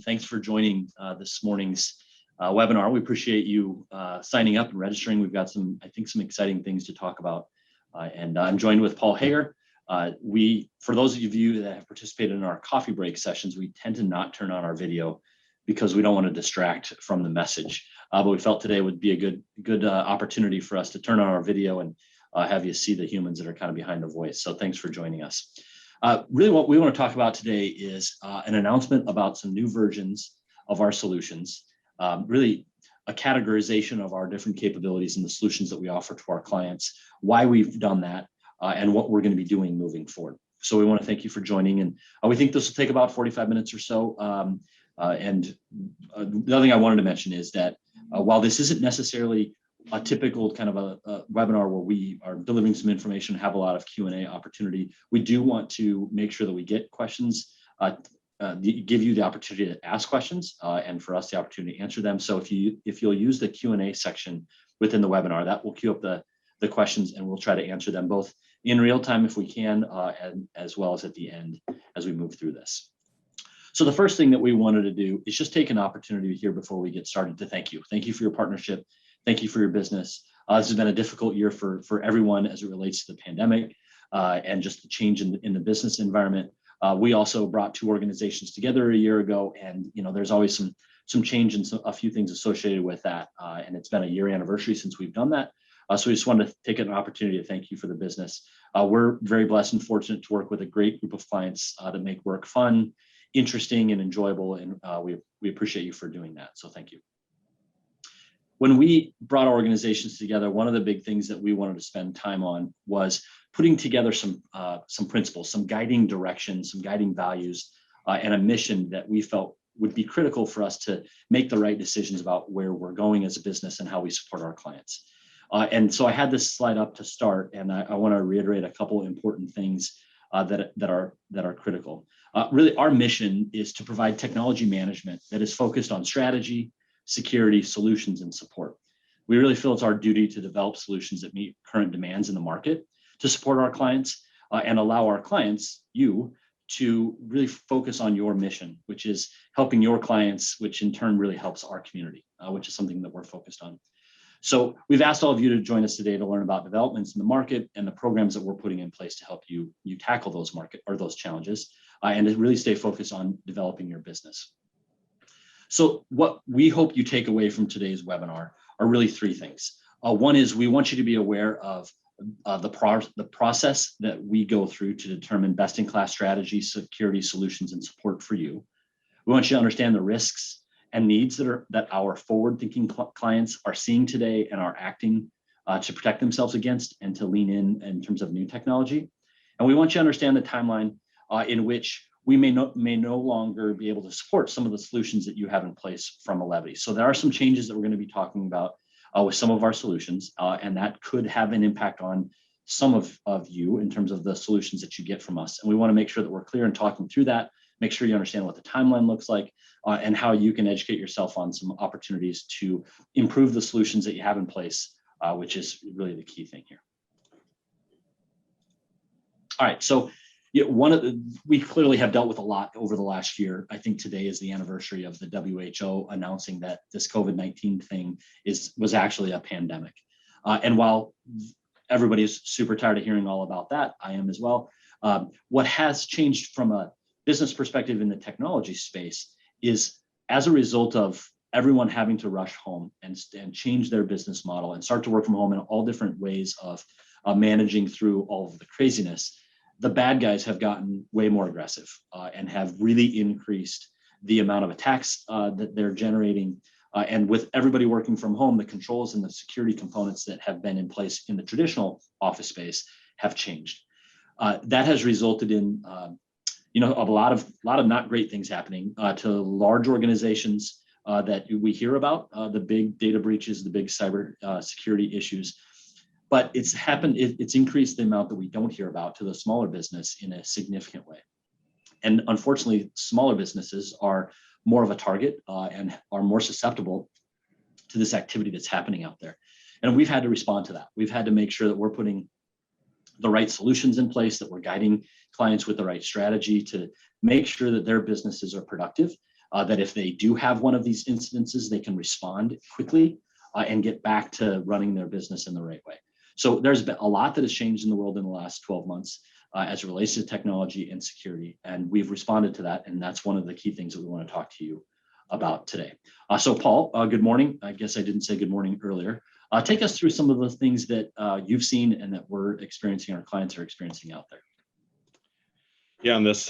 thanks for joining this morning's webinar. We appreciate you signing up and registering. We've got some exciting things to talk about. And I'm joined with Paul Hager. For those of you that have participated in our coffee break sessions, we tend to not turn on our video because we don't want to distract from the message. But we felt today would be a good opportunity for us to turn on our video and have you see the humans that are kind of behind the voice. So thanks for joining us. Really what we want to talk about today is an announcement about some new versions of our solutions, really a categorization of our different capabilities and the solutions that we offer to our clients, why we've done that, and what we're going to be doing moving forward. So we want to thank you for joining, and we think this will take about 45 minutes or so. And the other thing I wanted to mention is that while this isn't necessarily a typical kind of a webinar where we are delivering some information, have a lot of Q&A opportunity, we do want to make sure that we get questions, give you the opportunity to ask questions, and for us the opportunity to answer them. So if you'll use the Q&A section within the webinar, that will queue up the questions, and we'll try to answer them both in real time if we can, and as well as at the end as we move through this. So the first thing that we wanted to do is just take an opportunity here before we get started to thank you. Thank you for your partnership. Thank you for your business. This has been a difficult year for everyone as it relates to the pandemic and just the change in the business environment. We also brought two organizations together a year ago, and there's always some change and a few things associated with that. And it's been a year anniversary since we've done that. So we just wanted to take an opportunity to thank you for the business. We're very blessed and fortunate to work with a great group of clients that make work fun, interesting, and enjoyable, and we appreciate you for doing that. So thank you. When we brought our organizations together, one of the big things that we wanted to spend time on was putting together some principles, some guiding directions, some guiding values, and a mission that we felt would be critical for us to make the right decisions about where we're going as a business and how we support our clients. And so I had this slide up to start, and I want to reiterate a couple important things that are critical. Really, our mission is to provide technology management that is focused on strategy, security, solutions, and support. We really feel it's our duty to develop solutions that meet current demands in the market, to support our clients, and allow our clients, you, to really focus on your mission, which is helping your clients, which in turn really helps our community, which is something that we're focused on. So we've asked all of you to join us today to learn about developments in the market and the programs that we're putting in place to help you tackle those challenges, and to really stay focused on developing your business. So what we hope you take away from today's webinar are really three things. One is we want you to be aware of the process that we go through to determine best-in-class strategy, security, solutions, and support for you. We want you to understand the risks and needs that our forward-thinking clients are seeing today and are acting to protect themselves against and to lean in terms of new technology. And we want you to understand the timeline in which we may no longer be able to support some of the solutions that you have in place from Elevity. So there are some changes that we're going to be talking about with some of our solutions, and that could have an impact on some of you in terms of the solutions that you get from us. And we want to make sure that we're clear in talking through that, make sure you understand what the timeline looks like, and how you can educate yourself on some opportunities to improve the solutions that you have in place, which is really the key thing here. All right, so we clearly have dealt with a lot over the last year. I think today is the anniversary of the WHO announcing that this COVID-19 thing was actually a pandemic. And while everybody is super tired of hearing all about that, I am as well. What has changed from a business perspective in the technology space is as a result of everyone having to rush home and change their business model and start to work from home in all different ways of managing through all of the craziness, the bad guys have gotten way more aggressive and have really increased the amount of attacks that they're generating. And with everybody working from home, the controls and the security components that have been in place in the traditional office space have changed. That has resulted in a lot of not great things happening to large organizations that we hear about, the big data breaches, the big cyber security issues. But it's increased the amount that we don't hear about to the smaller business in a significant way. And unfortunately, smaller businesses are more of a target and are more susceptible to this activity that's happening out there. And we've had to respond to that. We've had to make sure that we're putting the right solutions in place, that we're guiding clients with the right strategy to make sure that their businesses are productive that if they do have one of these incidences, they can respond quickly and get back to running their business in the right way. So there's been a lot that has changed in the world in the last 12 months as it relates to technology and security, and we've responded to that, and that's one of the key things that we want to talk to you about today. So Paul, good morning. I guess I didn't say good morning earlier. Take us through some of the things that you've seen and that we're experiencing, our clients are experiencing out there. Yeah, and this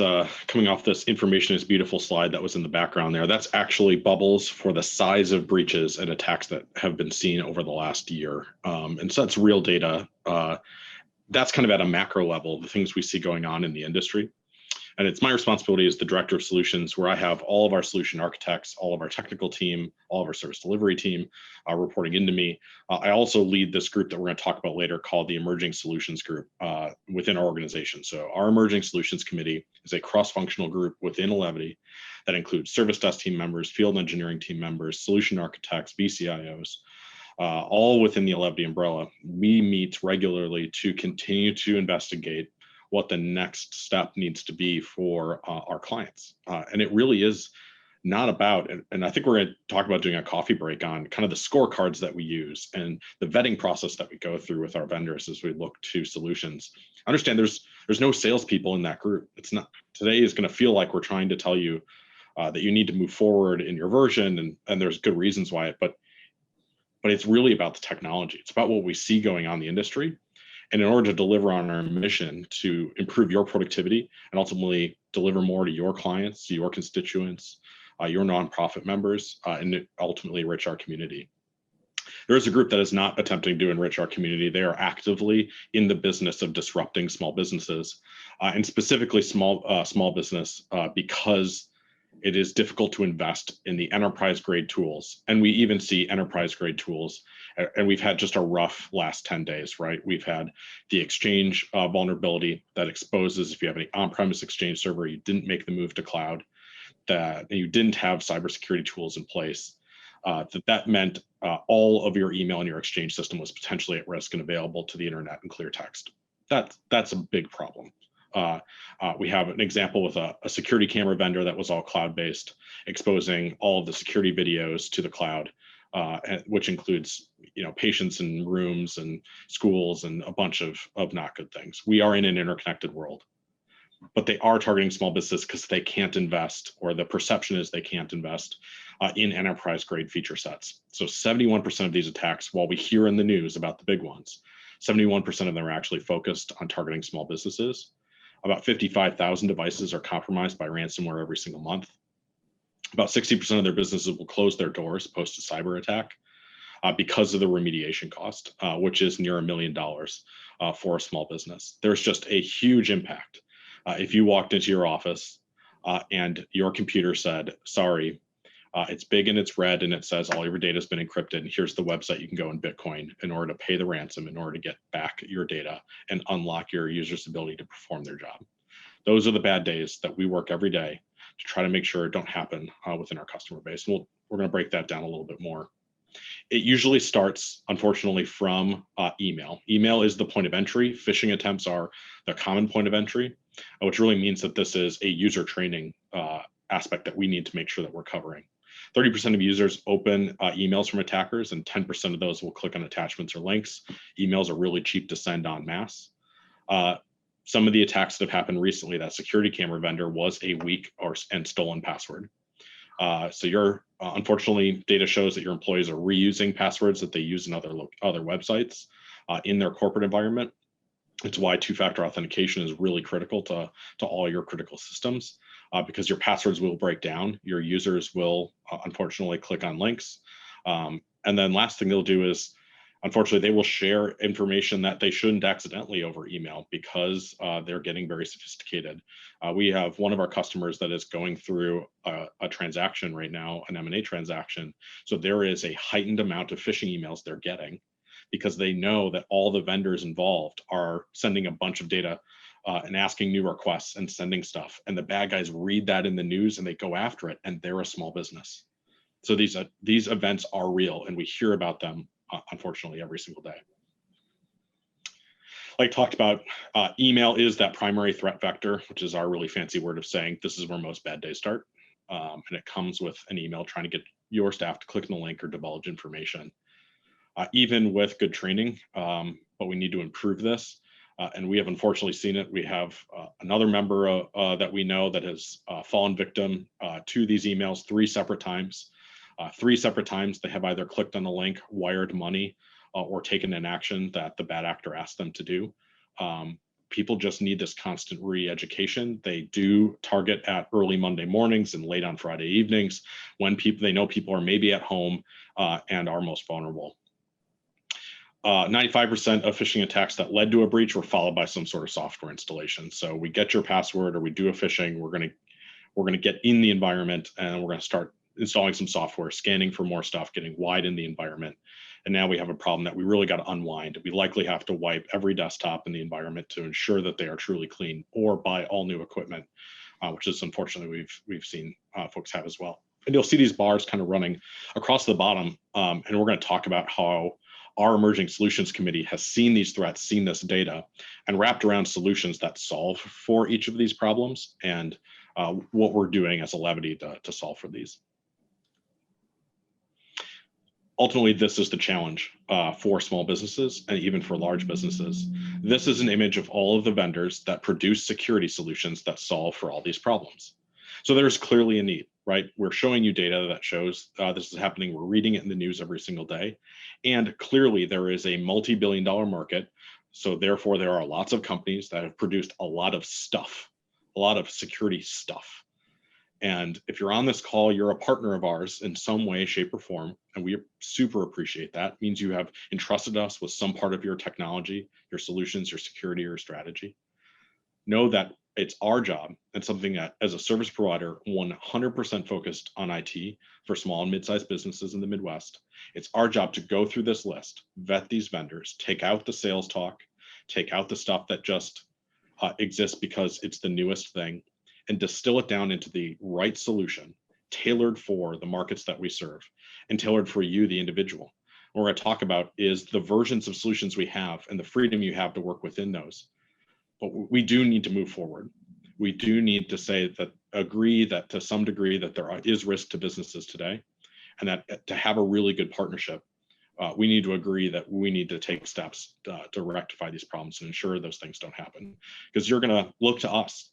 coming off this information is beautiful slide that was in the background there, that's actually bubbles for the size of breaches and attacks that have been seen over the last year. And so that's real data. That's kind of at a macro level, the things we see going on in the industry. And it's my responsibility as the director of solutions, where I have all of our solution architects, all of our technical team, all of our service delivery team reporting into me. I also lead this group that we're going to talk about later called the Emerging Solutions Group within our organization. So our Emerging Solutions Committee is a cross-functional group within Elevity that includes service desk team members, field engineering team members, solution architects, BCIOs, all within the Elevity umbrella. We meet regularly to continue to investigate what the next step needs to be for our clients. And it really is not about, and I think we're going to talk about doing a coffee break on kind of the scorecards that we use and the vetting process that we go through with our vendors as we look to solutions. Understand there's no salespeople in that group. It's not, today is going to feel like we're trying to tell you that you need to move forward in your version, and there's good reasons why, but it's really about the technology. It's about what we see going on in the industry. And in order to deliver on our mission to improve your productivity and ultimately deliver more to your clients, to your constituents, your nonprofit members, and ultimately enrich our community. There is a group that is not attempting to enrich our community. They are actively in the business of disrupting small businesses, and specifically small business, because it is difficult to invest in the enterprise grade tools. And we even see enterprise grade tools, and we've had just a rough last 10 days, right? We've had the Exchange vulnerability that exposes if you have an on-premise Exchange server, you didn't make the move to cloud, that you didn't have cybersecurity tools in place, that meant all of your email in your Exchange system was potentially at risk and available to the internet in clear text. That's a big problem. We have an example with a security camera vendor that was all cloud-based, exposing all of the security videos to the cloud, which includes, patients in rooms and schools and a bunch of not good things. We are in an interconnected world, but they are targeting small businesses because they can't invest, or the perception is they can't invest in enterprise-grade feature sets. So 71% of these attacks, while we hear in the news about the big ones, 71% of them are actually focused on targeting small businesses. About 55,000 devices are compromised by ransomware every single month. About 60% of their businesses will close their doors post a cyber attack because of the remediation cost, which is near $1 million for a small business. There's just a huge impact. If you walked into your office and your computer said, sorry, it's big and it's red and it says all your data has been encrypted, and here's the website you can go in Bitcoin in order to pay the ransom, in order to get back your data and unlock your users' ability to perform their job. Those are the bad days that we work every day to try to make sure it don't happen within our customer base. We're going to break that down a little bit more. It usually starts, unfortunately, from email. Email is the point of entry. Phishing attempts are the common point of entry, which really means that this is a user training aspect that we need to make sure that we're covering. 30% of users open emails from attackers, and 10% of those will click on attachments or links. Emails are really cheap to send en masse. Some of the attacks that have happened recently, that security camera vendor was a weak and stolen password. So unfortunately, data shows that your employees are reusing passwords that they use in other websites in their corporate environment. It's why two-factor authentication is really critical to all your critical systems, because your passwords will break down. Your users will unfortunately click on links. And then last thing they'll do is, unfortunately, they will share information that they shouldn't accidentally over email, because they're getting very sophisticated. We have one of our customers that is going through a transaction right now, an M&A transaction. So there is a heightened amount of phishing emails they're getting, because they know that all the vendors involved are sending a bunch of data and asking new requests and sending stuff. And the bad guys read that in the news and they go after it, and they're a small business. So these events are real, and we hear about them, unfortunately, every single day. Like talked about, email is that primary threat vector, which is our really fancy word of saying this is where most bad days start. and it comes with an email trying to get your staff to click on the link or divulge information. Even with good training, but we need to improve this. And we have unfortunately seen it. We have another member that we know that has fallen victim to these emails 3 separate times. 3 separate times they have either clicked on the link, wired money, or taken an action that the bad actor asked them to do. People just need this constant re-education. They do target at early Monday mornings and late on Friday evenings when they know people are maybe at home and are most vulnerable. 95% of phishing attacks that led to a breach were followed by some sort of software installation. So we get your password or we do a phishing, we're gonna get in the environment and we're gonna start installing some software, scanning for more stuff, getting wide in the environment. And now we have a problem that we really got to unwind. We likely have to wipe every desktop in the environment to ensure that they are truly clean, or buy all new equipment, which is unfortunately we've seen folks have as well. And you'll see these bars kind of running across the bottom. And we're going to talk about how our emerging solutions committee has seen these threats, seen this data, and wrapped around solutions that solve for each of these problems, and what we're doing as a Elevity to solve for these. Ultimately, this is the challenge for small businesses and even for large businesses. This is an image of all of the vendors that produce security solutions that solve for all these problems. So there's clearly a need, right? We're showing you data that shows this is happening. We're reading it in the news every single day. And clearly there is a multi-billion-dollar market. So therefore, there are lots of companies that have produced a lot of stuff, a lot of security stuff. And if you're on this call, you're a partner of ours in some way, shape, or form, and we super appreciate that. It means you have entrusted us with some part of your technology, your solutions, your security, or strategy. Know that it's our job and something that, as a service provider, 100% focused on IT for small and mid-sized businesses in the Midwest, it's our job to go through this list, vet these vendors, take out the sales talk, take out the stuff that just exists because it's the newest thing, and distill it down into the right solution, tailored for the markets that we serve and tailored for you, the individual. What we're going to talk about is the versions of solutions we have and the freedom you have to work within those. But we do need to move forward. We do need to say that, agree that to some degree that there is risk to businesses today, and that to have a really good partnership, we need to agree that we need to take steps to rectify these problems and ensure those things don't happen. Because you're going to look to us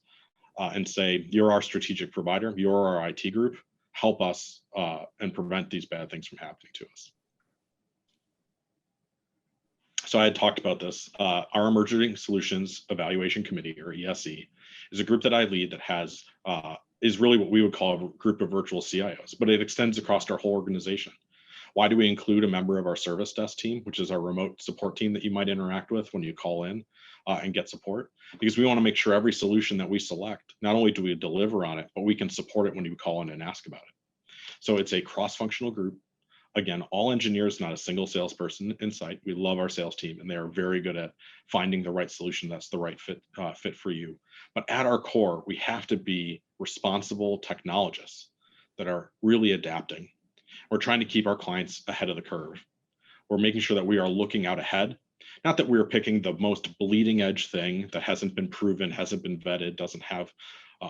and say, you're our strategic provider, you're our IT group, help us and prevent these bad things from happening to us. So I had talked about this. Our Emerging Solutions Evaluation Committee, or ESE, is a group that I lead that has is really what we would call a group of virtual CIOs, but it extends across our whole organization. Why do we include a member of our service desk team, which is our remote support team that you might interact with when you call in and get support? Because we want to make sure every solution that we select, not only do we deliver on it, but we can support it when you call in and ask about it. So it's a cross-functional group. Again, all engineers, not a single salesperson in sight. We love our sales team, and they are very good at finding the right solution that's the right fit for you. But at our core, we have to be responsible technologists that are really adapting. We're trying to keep our clients ahead of the curve. We're making sure that we are looking out ahead. Not that we're picking the most bleeding edge thing that hasn't been proven, hasn't been vetted, doesn't have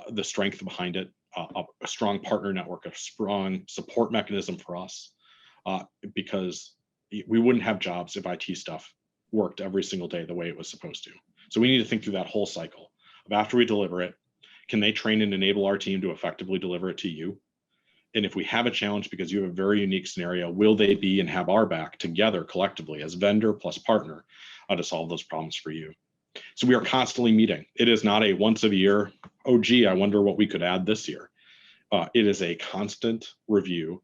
the strength behind it, a strong partner network, a strong support mechanism for us. Because we wouldn't have jobs if IT stuff worked every single day the way it was supposed to. So we need to think through that whole cycle of, after we deliver it, can they train and enable our team to effectively deliver it to you? And if we have a challenge because you have a very unique scenario, will they be and have our back together collectively as vendor plus partner to solve those problems for you? So we are constantly meeting. It is not a once a year, oh gee, I wonder what we could add this year. It is a constant review.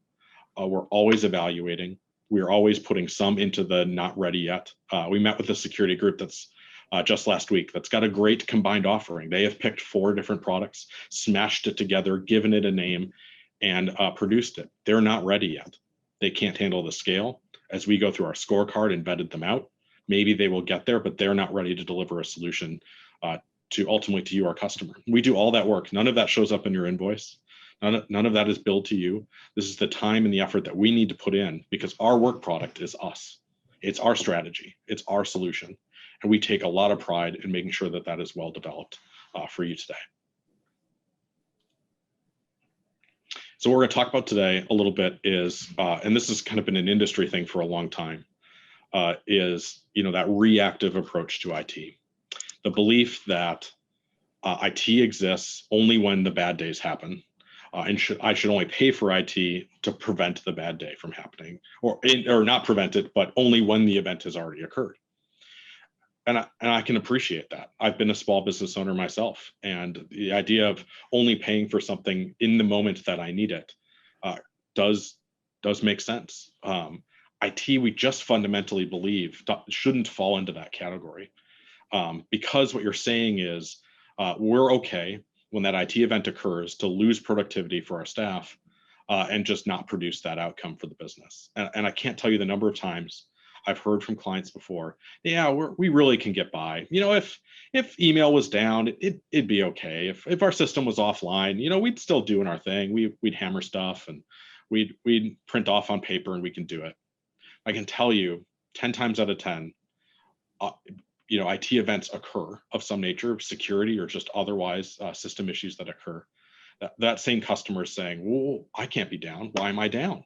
We're always evaluating. We're always putting some into the not ready yet. We met with a security group that's just last week that's got a great combined offering. They have picked 4 different products, smashed it together, given it a name, and produced it. They're not ready yet. They can't handle the scale. As we go through our scorecard and vetted them out, maybe they will get there, but they're not ready to deliver a solution to ultimately to you, our customer. We do all that work. None of that shows up in your invoice. None of that is billed to you. This is the time and the effort that we need to put in, because our work product is us. It's our strategy. It's our solution. And we take a lot of pride in making sure that that is well developed for you today. So what we're going to talk about today a little bit is, and this has kind of been an industry thing for a long time, is that reactive approach to IT. The belief that IT exists only when the bad days happen, and I should only pay for IT to prevent the bad day from happening, or not prevent it, but only when the event has already occurred. And I can appreciate that. I've been a small business owner myself, and the idea of only paying for something in the moment that I need it does make sense. IT, we just fundamentally believe shouldn't fall into that category, because what you're saying is we're okay when that IT event occurs to lose productivity for our staff and just not produce that outcome for the business. And I can't tell you the number of times I've heard from clients before, yeah, we really can get by. If email was down, it'd be okay. If our system was offline, we'd still doing our thing. We'd hammer stuff and we'd print off on paper and we can do it. I can tell you 10 times out of 10, IT events occur of some nature, security or just otherwise system issues that occur. That same customer is saying, well, I can't be down. Why am I down?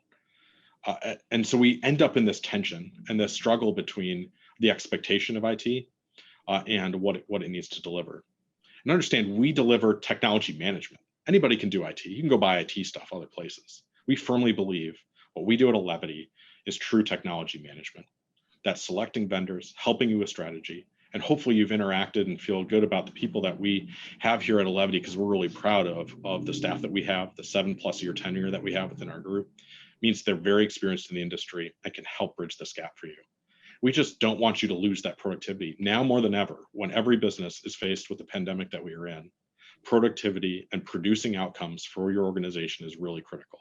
And so we end up in this tension and this struggle between the expectation of IT and what it needs to deliver. And understand, we deliver technology management. Anybody can do IT. You can go buy IT stuff other places. We firmly believe what we do at Elevity is true technology management. That's selecting vendors, helping you with strategy, and hopefully you've interacted and feel good about the people that we have here at Elevity, because we're really proud of the staff that we have. The 7+ year tenure that we have within our group means they're very experienced in the industry and can help bridge this gap for you. We just don't want you to lose that productivity. Now more than ever, when every business is faced with the pandemic that we are in, productivity and producing outcomes for your organization is really critical.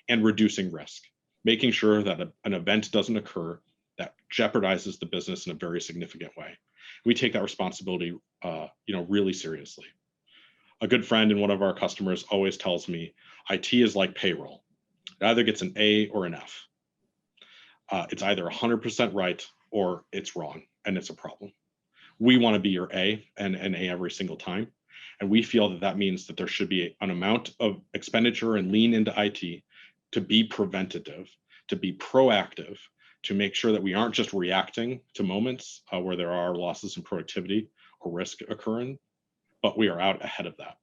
And reducing risk, making sure that an event doesn't occur that jeopardizes the business in a very significant way. We take that responsibility really seriously. A good friend and one of our customers always tells me, IT is like payroll. It either gets an A or an F. It's either 100% right or it's wrong, and it's a problem. We want to be your A and an A every single time. And we feel that means that there should be an amount of expenditure and lean into IT to be preventative, to be proactive, to make sure that we aren't just reacting to moments where there are losses in productivity or risk occurring, but we are out ahead of that.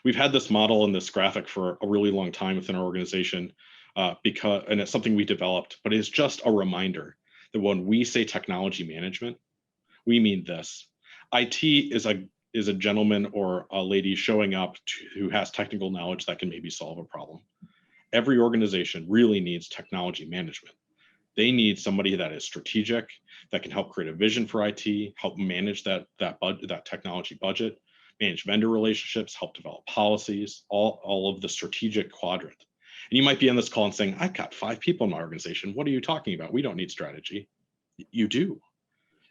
We've had this model and this graphic for a really long time within our organization, and it's something we developed, but it's just a reminder that when we say technology management, we mean this. IT is a gentleman or a lady showing up who has technical knowledge that can maybe solve a problem. Every organization really needs technology management. They need somebody that is strategic, that can help create a vision for IT, help manage that technology budget, manage vendor relationships, help develop policies, all of the strategic quadrant. And you might be on this call and saying, I've got 5 people in my organization. What are you talking about? We don't need strategy. You do.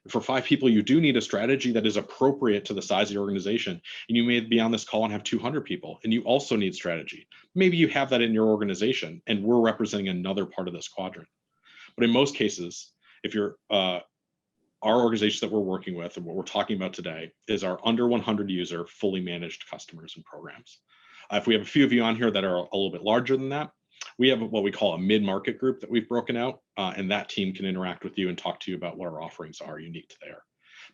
For 5 people, you do need a strategy that is appropriate to the size of your organization. And you may be on this call and have 200 people, and you also need strategy. Maybe you have that in your organization, and we're representing another part of this quadrant. But in most cases, if you're our organization that we're working with and what we're talking about today is our under 100 user fully managed customers and programs. If we have a few of you on here that are a little bit larger than that, we have what we call a mid-market group that we've broken out, and that team can interact with you and talk to you about what our offerings are unique to there.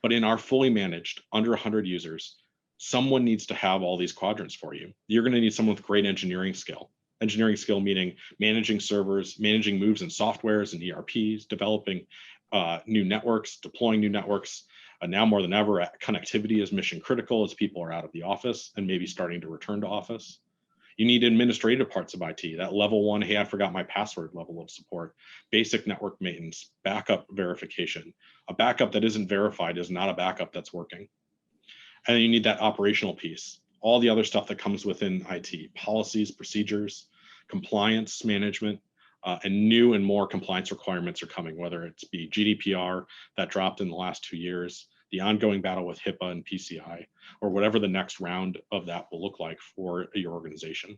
But in our fully managed under 100 users, someone needs to have all these quadrants for you. You're going to need someone with great engineering skill. Engineering skill meaning managing servers, managing moves in softwares and ERPs, developing new networks, deploying new networks. Now more than ever, connectivity is mission critical as people are out of the office and maybe starting to return to office. You need administrative parts of IT, that level 1, hey, I forgot my password level of support, basic network maintenance, backup verification. A backup that isn't verified is not a backup that's working. And then you need that operational piece, all the other stuff that comes within IT, policies, procedures, compliance management, and new and more compliance requirements are coming, whether it's be GDPR that dropped in the last 2 years, the ongoing battle with HIPAA and PCI, or whatever the next round of that will look like for your organization.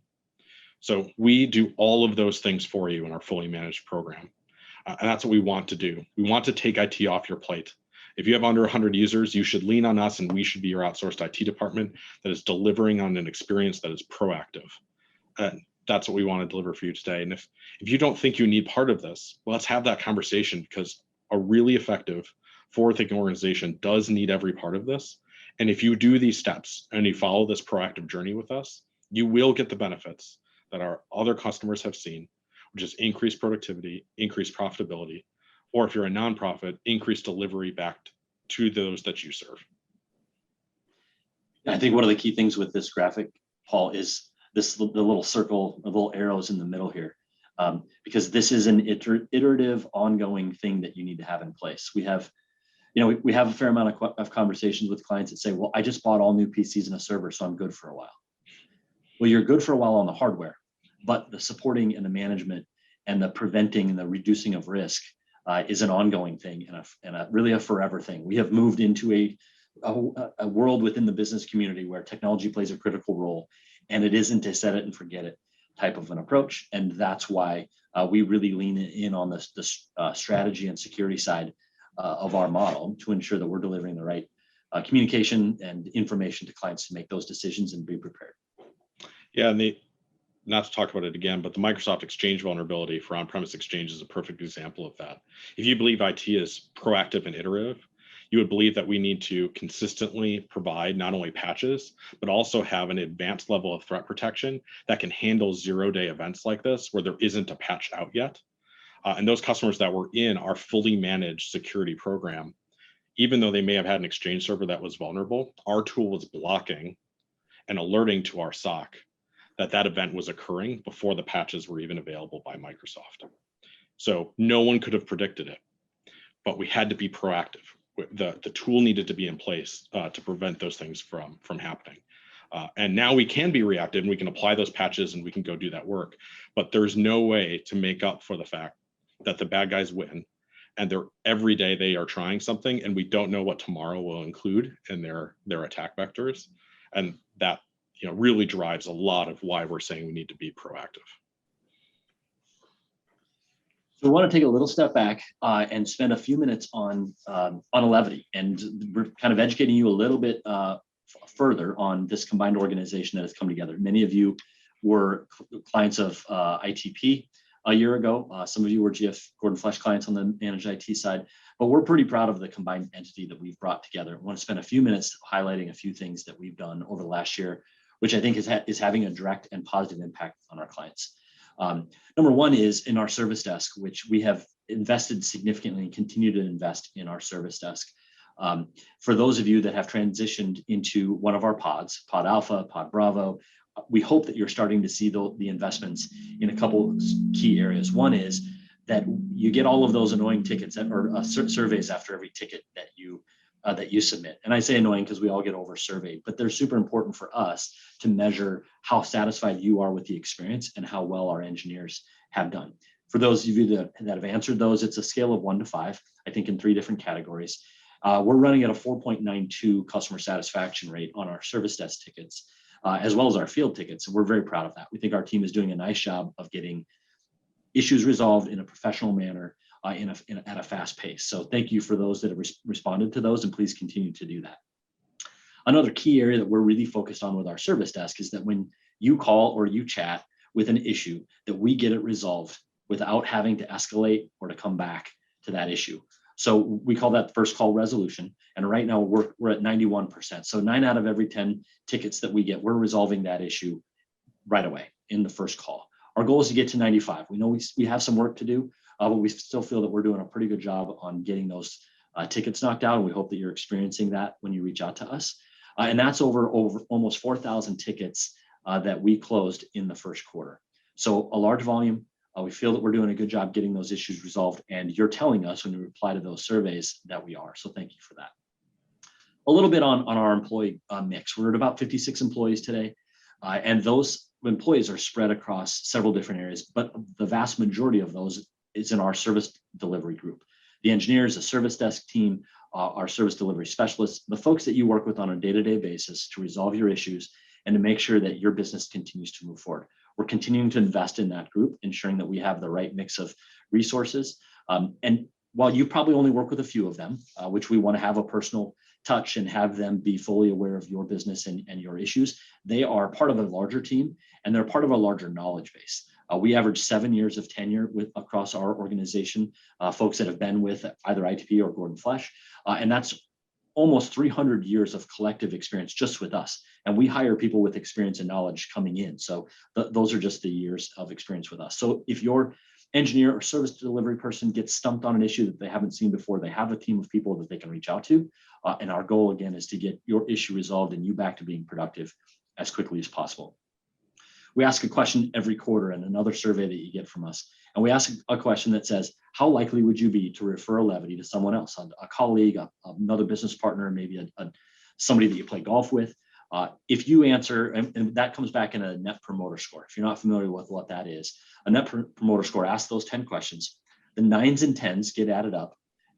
So we do all of those things for you in our fully managed program. And that's what we want to do. We want to take IT off your plate. If you have under 100 users, you should lean on us and we should be your outsourced IT department that is delivering on an experience that is proactive. That's what we want to deliver for you today. And if you don't think you need part of this, well, let's have that conversation, because a really effective forward-thinking organization does need every part of this. And if you do these steps and you follow this proactive journey with us, you will get the benefits that our other customers have seen, which is increased productivity, increased profitability, or if you're a nonprofit, increased delivery back to those that you serve. I think one of the key things with this graphic, Paul, is the little circle, the little arrows in the middle here, because this is an iterative, ongoing thing that you need to have in place. We have a fair amount of conversations with clients that say, well, I just bought all new PCs and a server, so I'm good for a while. Well, you're good for a while on the hardware, but the supporting and the management and the preventing and the reducing of risk is an ongoing thing and really a forever thing. We have moved into a world within the business community where technology plays a critical role, and it isn't a set it and forget it type of an approach. And that's why we really lean in on this strategy and security side of our model to ensure that we're delivering the right communication and information to clients to make those decisions and be prepared. Yeah, and not to talk about it again, but the Microsoft Exchange vulnerability for on-premise Exchange is a perfect example of that. If you believe IT is proactive and iterative, you would believe that we need to consistently provide not only patches, but also have an advanced level of threat protection that can handle zero-day events like this, where there isn't a patch out yet. And those customers that were in our fully managed security program, even though they may have had an Exchange server that was vulnerable, our tool was blocking and alerting to our SOC that event was occurring before the patches were even available by Microsoft. So no one could have predicted it, but we had to be proactive. The tool needed to be in place to prevent those things from happening. And now we can be reactive and we can apply those patches and we can go do that work. But there's no way to make up for the fact that the bad guys win, and every day they are trying something, and we don't know what tomorrow will include in their attack vectors. And that really drives a lot of why we're saying we need to be proactive. So we want to take a little step back and spend a few minutes on Elevity, and we're kind of educating you a little bit further on this combined organization that has come together. Many of you were clients of ITP a year ago. Some of you were GF Gordon Flesch clients on the managed IT side, but we're pretty proud of the combined entity that we've brought together. I want to spend a few minutes highlighting a few things that we've done over the last year, which I think is having a direct and positive impact on our clients. Number one is in our service desk, which we have invested significantly and continue to invest in our service desk. For those of you that have transitioned into one of our pods, Pod Alpha, Pod Bravo, we hope that you're starting to see the investments in a couple key areas. One is that you get all of those annoying tickets or surveys after every ticket that you submit. And I say annoying because we all get over surveyed, but they're super important for us to measure how satisfied you are with the experience and how well our engineers have done. For those of you that have answered those, it's a scale of 1 to 5, I think in 3 different categories. We're running at a 4.92 customer satisfaction rate on our service desk tickets, as well as our field tickets. And we're very proud of that. We think our team is doing a nice job of getting issues resolved in a professional manner at a fast pace. So thank you for those that have responded to those, and please continue to do that. Another key area that we're really focused on with our service desk is that when you call or you chat with an issue, that we get it resolved without having to escalate or to come back to that issue. So we call that first call resolution. And right now we're at 91%. So 9 out of every 10 tickets that we get, we're resolving that issue right away in the first call. Our goal is to get to 95. We know we have some work to do, but we still feel that we're doing a pretty good job on getting those tickets knocked out. And we hope that you're experiencing that when you reach out to us. And that's over almost 4,000 tickets that we closed in the first quarter. So a large volume. We feel that we're doing a good job getting those issues resolved. And you're telling us when you reply to those surveys that we are. So thank you for that. A little bit on our employee mix. We're at about 56 employees today. And those employees are spread across several different areas, but the vast majority of those is in our service delivery group. The engineers, the service desk team, our service delivery specialists, the folks that you work with on a day-to-day basis to resolve your issues and to make sure that your business continues to move forward. We're continuing to invest in that group, ensuring that we have the right mix of resources. And while you probably only work with a few of them, which we want to have a personal touch and have them be fully aware of your business and your issues, they are part of a larger team and they're part of a larger knowledge base. We average 7 years of tenure across our organization, folks that have been with either ITP or Gordon Flesh, and that's almost 300 years of collective experience just with us. And we hire people with experience and knowledge coming in. So those are just the years of experience with us. So if your engineer or service delivery person gets stumped on an issue that they haven't seen before, they have a team of people that they can reach out to. And our goal, again, is to get your issue resolved and you back to being productive as quickly as possible. We ask a question every quarter in another survey that you get from us. And we ask a question that says, how likely would you be to refer Elevity to someone else, a colleague, another business partner, maybe somebody that you play golf with? If you answer, and that comes back in a net promoter score. If you're not familiar with what that is, a net promoter score asks those 10 questions. The 9s and 10s get added up.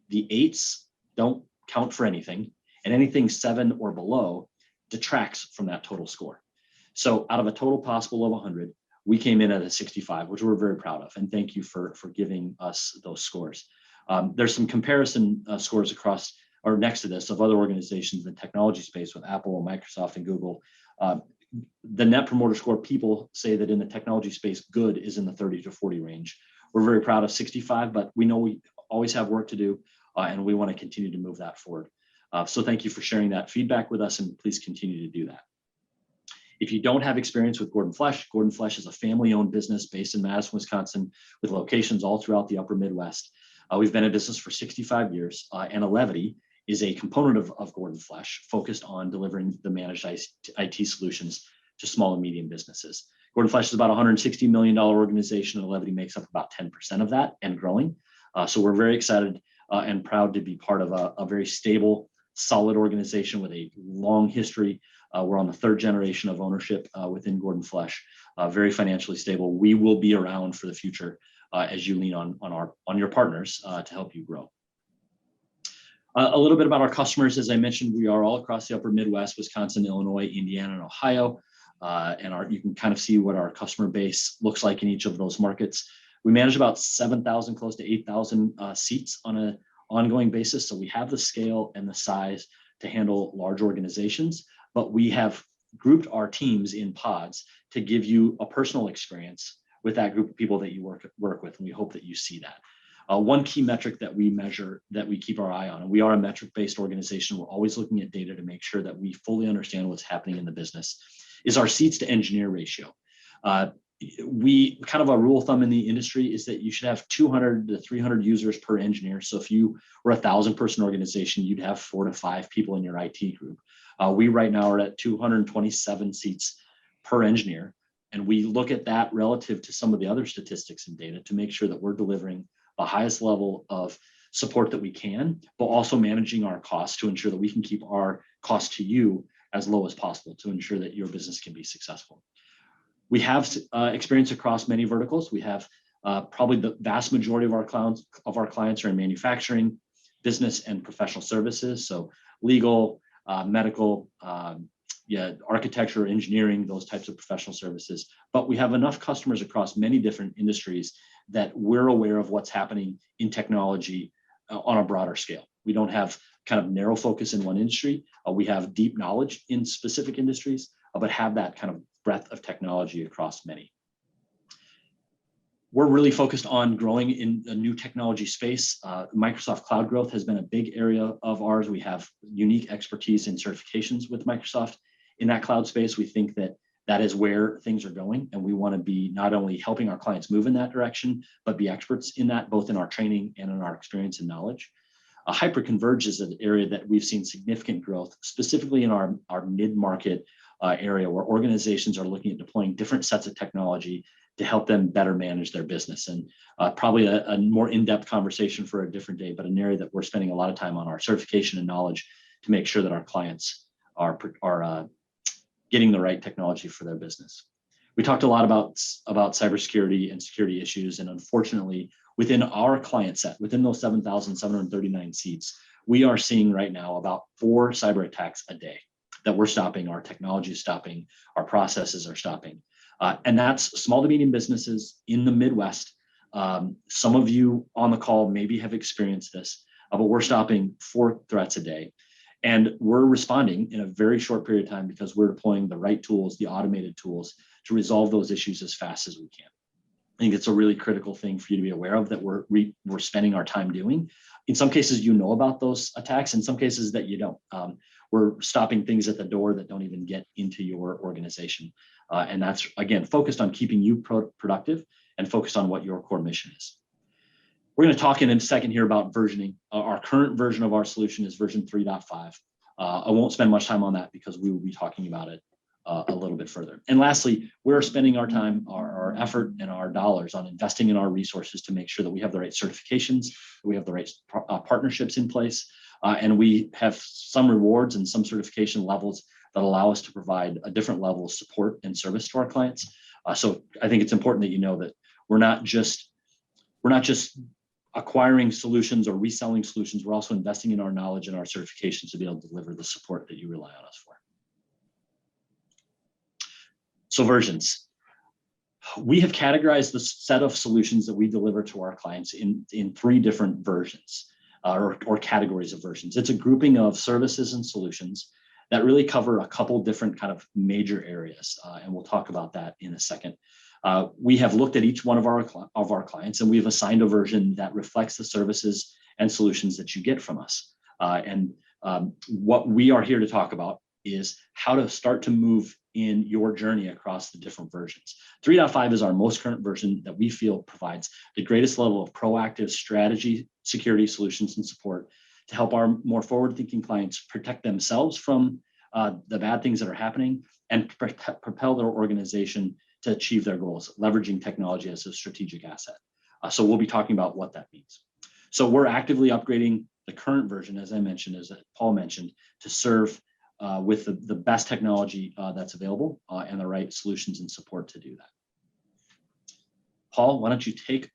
The 8s don't count for anything, and anything 7 or below detracts from that total score. So out of a total possible of 100, we came in at a 65, which we're very proud of. And thank you for giving us those scores. There's some comparison scores across or next to this of other organizations in the technology space with Apple and Microsoft and Google. The net promoter score, people say that in the technology space, good is in the 30 to 40 range. We're very proud of 65, but we know we always have work to do, and we want to continue to move that forward. So thank you for sharing that feedback with us, and please continue to do that. If you don't have experience with Gordon Flesh is a family-owned business based in Madison, Wisconsin, with locations all throughout the upper Midwest. We've been in business for 65 years, and Elevity is a component of Gordon Flesh focused on delivering the managed IT solutions to small and medium businesses. Gordon Flesh is about a $160 million organization, and Elevity makes up about 10% of that and growing. So we're very excited and proud to be part of a very stable, solid organization with a long history. We're on the 3rd generation of ownership within Gordon Flesh, very financially stable. We will be around for the future as you lean on your partners to help you grow. A little bit about our customers. As I mentioned, we are all across the upper Midwest, Wisconsin, Illinois, Indiana, and Ohio. And you can kind of see what our customer base looks like in each of those markets. We manage about 7,000, close to 8,000 seats on an ongoing basis. So we have the scale and the size to handle large organizations, but we have grouped our teams in pods to give you a personal experience with that group of people that you work with, and we hope that you see that. One key metric that we measure, that we keep our eye on, and we are a metric-based organization, we're always looking at data to make sure that we fully understand what's happening in the business, is our seats to engineer ratio. We kind of a rule of thumb in the industry is that you should have 200 to 300 users per engineer. So if you were a 1,000-person organization, you'd have 4 to 5 people in your IT group. We right now are at 227 seats per engineer. And we look at that relative to some of the other statistics and data to make sure that we're delivering the highest level of support that we can, but also managing our costs to ensure that we can keep our cost to you as low as possible to ensure that your business can be successful. We have experience across many verticals. We have probably the vast majority of our clients are in manufacturing, business, and professional services. So legal, medical, architecture, engineering, those types of professional services. But we have enough customers across many different industries that we're aware of what's happening in technology on a broader scale. We don't have kind of narrow focus in one industry. We have deep knowledge in specific industries, but have that kind of breadth of technology across many. We're really focused on growing in a new technology space. Microsoft Cloud growth has been a big area of ours. We have unique expertise in certifications with Microsoft in that cloud space. We think that that is where things are going, and we want to be not only helping our clients move in that direction, but be experts in that, both in our training and in our experience and knowledge. Hyperconverged is an area that we've seen significant growth, specifically in our mid-market area, where organizations are looking at deploying different sets of technology to help them better manage their business. And probably a more in-depth conversation for a different day, but an area that we're spending a lot of time on our certification and knowledge to make sure that our clients are getting the right technology for their business. We talked a lot about cybersecurity and security issues, and unfortunately, within our client set, within those 7,739 seats, we are seeing right now about 4 cyber attacks a day that we're stopping. Our technology is stopping, our processes are stopping. And that's small to medium businesses in the Midwest Some of you on the call maybe have experienced this, but we're stopping 4 threats a day. And we're responding in a very short period of time because we're deploying the right tools, the automated tools, to resolve those issues as fast as we can. I think it's a really critical thing for you to be aware of that we're spending our time doing. In some cases, you know about those attacks. In some cases that you don't. We're stopping things at the door that don't even get into your organization. And that's, again, focused on keeping you productive and focused on what your core mission is. We're going to talk in a second here about versioning. Our current version of our solution is version 3.5. I won't spend much time on that because we will be talking about it a little bit further. And lastly, we're spending our time, our effort, and our dollars on investing in our resources to make sure that we have the right certifications, we have the right partnerships in place, and we have some rewards and some certification levels that allow us to provide a different level of support and service to our clients. So I think it's important that you know that we're not just acquiring solutions or reselling solutions. We're also investing in our knowledge and our certifications to be able to deliver the support that you rely on us for. So versions. We have categorized the set of solutions that we deliver to our clients in 3 different versions or categories of versions. It's a grouping of services and solutions that really cover a couple different kind of major areas, and we'll talk about that in a second. We have looked at each one of our clients, and we've assigned a version that reflects the services and solutions that you get from us. What we are here to talk about is how to start to move in your journey across the different versions. 3.5 is our most current version that we feel provides the greatest level of proactive strategy, security solutions, and support to help our more forward-thinking clients protect themselves from the bad things that are happening and propel their organization to achieve their goals, leveraging technology as a strategic asset. So we'll be talking about what that means. So we're actively upgrading the current version, as I mentioned, as Paul mentioned, to serve with the best technology that's available and the right solutions and support to do that. Paul, why don't you take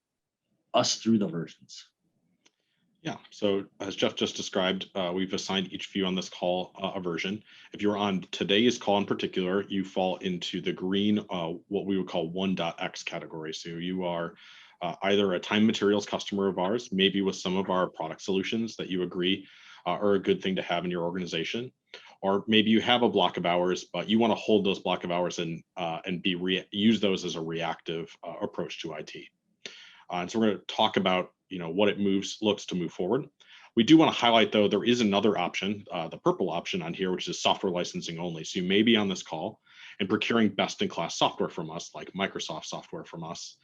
us through the versions? Yeah, so as Jeff just described, we've assigned each of you on this call a version. If you're on today's call in particular, you fall into the green, what we would call 1.x category. So you are either a time materials customer of ours, maybe with some of our product solutions that you agree are a good thing to have in your organization, or maybe you have a block of hours, but you want to hold those block of hours and use those as a reactive approach to IT. And so we're going to talk about what it looks to move forward. We do want to highlight, though, there is another option, the purple option on here, which is software licensing only. So you may be on this call and procuring best-in-class software from us, like Microsoft software from us.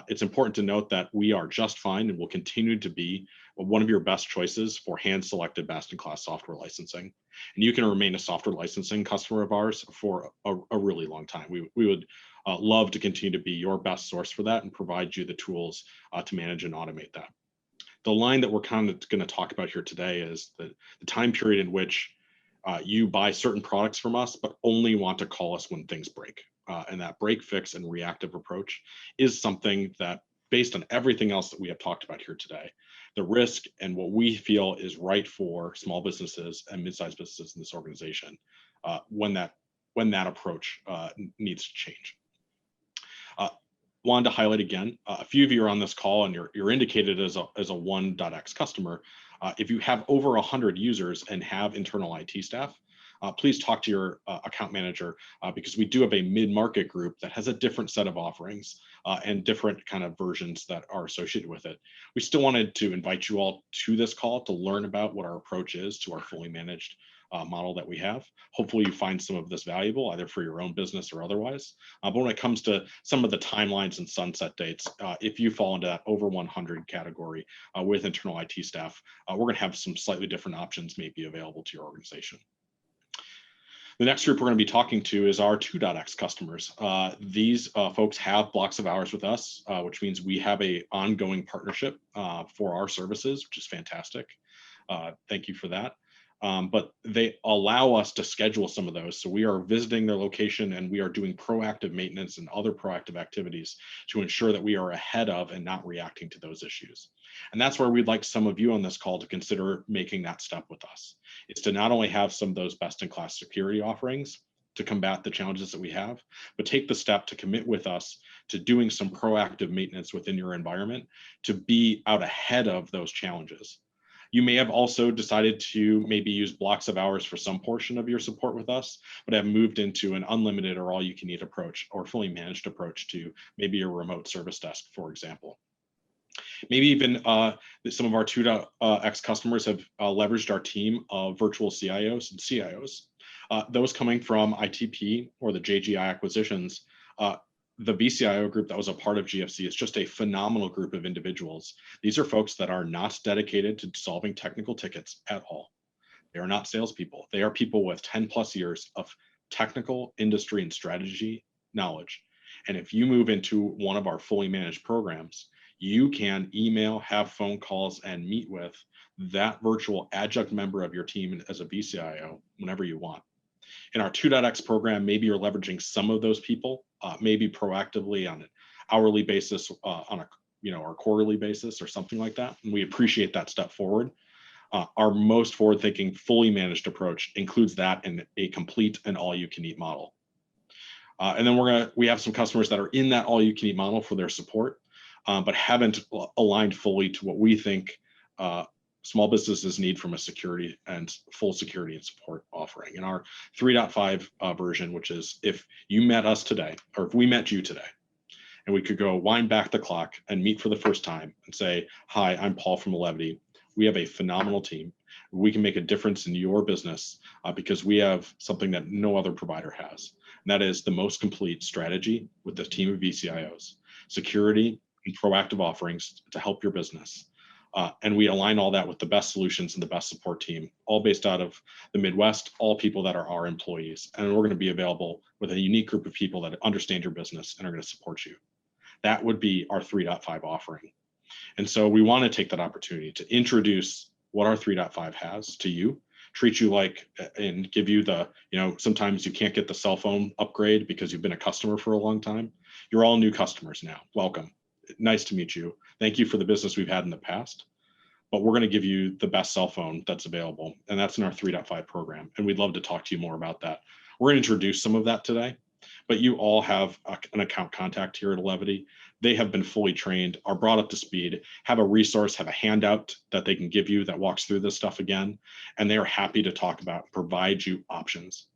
It's important to note that we are just fine and will continue to be one of your best choices for hand-selected best-in-class software licensing. And you can remain a software licensing customer of ours for a really long time. We would love to continue to be your best source for that and provide you the tools to manage and automate that. The line that we're kind of going to talk about here today is the time period in which you buy certain products from us, but only want to call us when things break. And that break, fix, and reactive approach is something that, based on everything else that we have talked about here today, the risk and what we feel is right for small businesses and mid-sized businesses in this organization, when that approach needs to change. Wanted to highlight again, a few of you are on this call and you're indicated as a 1.x customer. If you have over 100 users and have internal IT staff, please talk to your account manager because we do have a mid-market group that has a different set of offerings and different kind of versions that are associated with it. We still wanted to invite you all to this call to learn about what our approach is to our fully managed model that we have. Hopefully you find some of this valuable, either for your own business or otherwise. But when it comes to some of the timelines and sunset dates, if you fall into that over 100 category with internal IT staff, we're going to have some slightly different options maybe available to your organization. The next group we're going to be talking to is our 2.x customers. These folks have blocks of hours with us, which means we have an ongoing partnership for our services, which is fantastic. Thank you for that. But they allow us to schedule some of those. So we are visiting their location and we are doing proactive maintenance and other proactive activities to ensure that we are ahead of and not reacting to those issues. And that's where we'd like some of you on this call to consider making that step with us. It's to not only have some of those best-in-class security offerings to combat the challenges that we have, but take the step to commit with us to doing some proactive maintenance within your environment to be out ahead of those challenges. You may have also decided to maybe use blocks of hours for some portion of your support with us, but have moved into an unlimited or all you can eat approach or fully managed approach to maybe your remote service desk, for example. Maybe even some of our 2.x customers have leveraged our team of virtual CIOs and CIOs. Those coming from ITP or the JGI acquisitions, the VCIO group that was a part of GFC is just a phenomenal group of individuals. These are folks that are not dedicated to solving technical tickets at all. They are not salespeople. They are people with 10 plus years of technical industry and strategy knowledge. And if you move into one of our fully managed programs, you can email, have phone calls, and meet with that virtual adjunct member of your team as a VCIO whenever you want. In our 2.x program, maybe you're leveraging some of those people, maybe proactively on an hourly basis, on a or quarterly basis or something like that. And we appreciate that step forward. Our most forward-thinking, fully managed approach includes that in a complete and all-you-can-eat model. And then we have some customers that are in that all-you-can-eat model for their support, but haven't aligned fully to what we think small businesses need from a security and full security and support offering. In our 3.5 version, which is if you met us today, or if we met you today, and we could go wind back the clock and meet for the first time and say, hi, I'm Paul from Elevity. We have a phenomenal team. We can make a difference in your business because we have something that no other provider has. And that is the most complete strategy with the team of VCIOs, security and proactive offerings to help your business. And we align all that with the best solutions and the best support team, all based out of the Midwest, all people that are our employees. And we're going to be available with a unique group of people that understand your business and are going to support you. That would be our 3.5 offering. And so we want to take that opportunity to introduce what our 3.5 has to you, treat you like, and give you the, sometimes you can't get the cell phone upgrade because you've been a customer for a long time. You're all new customers now. Welcome. Nice to meet you. Thank you for the business we've had in the past, but we're going to give you the best cell phone that's available. And that's in our 3.5 program. And we'd love to talk to you more about that. We're going to introduce some of that today, but you all have an account contact here at Elevity. They have been fully trained, are brought up to speed, have a resource, have a handout that they can give you that walks through this stuff again. And they are happy to talk about, provide you options.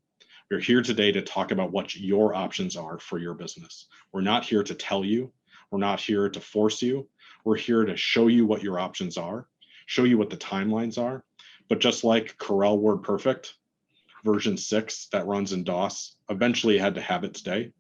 We're here today to talk about what your options are for your business. We're not here to tell you. We're not here to force you. We're here to show you what your options are, show you what the timelines are. But just like Corel WordPerfect version 6 that runs in DOS eventually had to have its day,